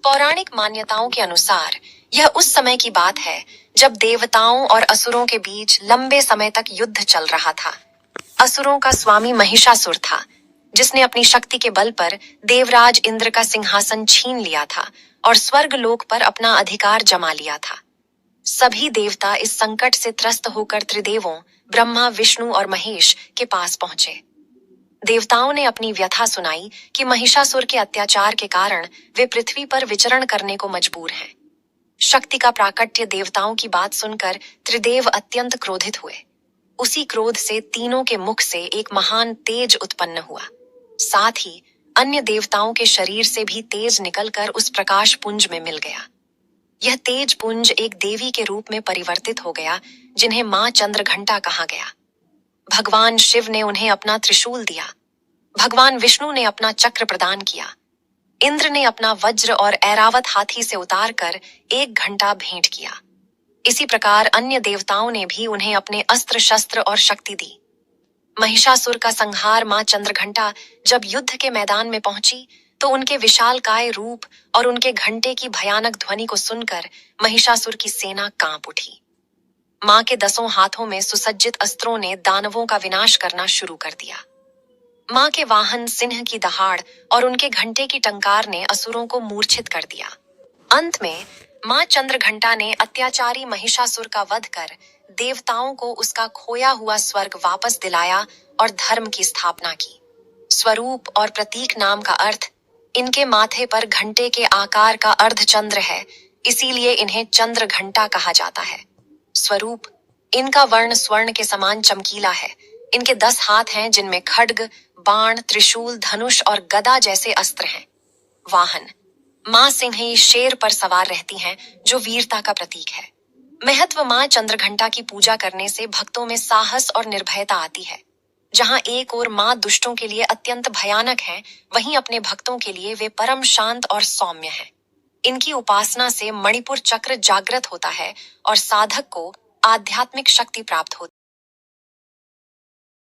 पौराणिक मान्यताओं के अनुसार यह उस समय की बात है जब देवताओं और असुरों के बीच लंबे समय तक युद्ध चल रहा था। असुरों का स्वामी महिषासुर था, जिसने अपनी शक्ति के बल पर देवराज इंद्र का सिंहासन छीन लिया था और स्वर्ग लोक पर अपना अधिकार जमा लिया था। सभी देवता इस संकट से त्रस्त होकर त्रिदेवों ब्रह्मा, विष्णु और महेश के पास पहुंचे। देवताओं ने अपनी व्यथा सुनाई कि महिषासुर के अत्याचार के कारण वे पृथ्वी पर विचरण करने को मजबूर हैं। शक्ति का प्राकट्य देवताओं की बात सुनकर त्रिदेव अत्यंत क्रोधित हुए। उसी क्रोध से तीनों के मुख से एक महान तेज उत्पन्न हुआ। साथ ही अन्य देवताओं के शरीर से भी तेज निकलकर उस प्रकाश पुंज में मिल गया। यह तेज पुंज एक देवी के रूप में परिवर्तित हो गया, जिन्हें मां चंद्रघंटा कहा गया। भगवान शिव ने उन्हें अपना त्रिशूल दिया, भगवान विष्णु ने अपना चक्र प्रदान किया, इंद्र ने अपना वज्र और ऐरावत हाथी से उतारकर 1 घंटा भेंट किया। इसी प्रकार अन्य देवताओं ने भी उन्हें अपने अस्त्र शस्त्र और शक्ति दी। महिषासुर का संहार मां चंद्रघंटा जब युद्ध के मैदान में पहुंची तो उनके विशालकाय रूप और उनके घंटे की भयानक ध्वनि को सुनकर महिषासुर की सेना कांप उठी। मां के 10 हाथों में सुसज्जित अस्त्रों ने दानवों का विनाश करना शुरू कर दिया। मां के वाहन सिंह की दहाड़ और उनके घंटे की टंकार ने असुरों को मूर्छित कर दिया। अंत में मां चंद्रघंटा ने अत्याचारी महिषासुर का वध कर देवताओं को उसका खोया हुआ स्वर्ग वापस दिलाया और धर्म की स्थापना की। स्वरूप और प्रतीक नाम का अर्थ इनके माथे पर घंटे के आकार का अर्धचंद्र है, इसीलिए इन्हें चंद्र घंटा कहा जाता है। स्वरूप इनका वर्ण स्वर्ण के समान चमकीला है। इनके 10 हाथ हैं, जिनमें खड्ग, बाण, त्रिशूल, धनुष और गदा जैसे अस्त्र हैं। वाहन मां सिंह शेर पर सवार रहती हैं, जो वीरता का प्रतीक है। महत्व मां चंद्रघंटा की पूजा करने से भक्तों में साहस और निर्भयता आती है। जहां एक ओर मां दुष्टों के लिए अत्यंत भयानक हैं, वहीं अपने भक्तों के लिए वे परम शांत और सौम्य हैं। इनकी उपासना से मणिपुर चक्र जागृत होता है और साधक को आध्यात्मिक शक्ति प्राप्त होती है।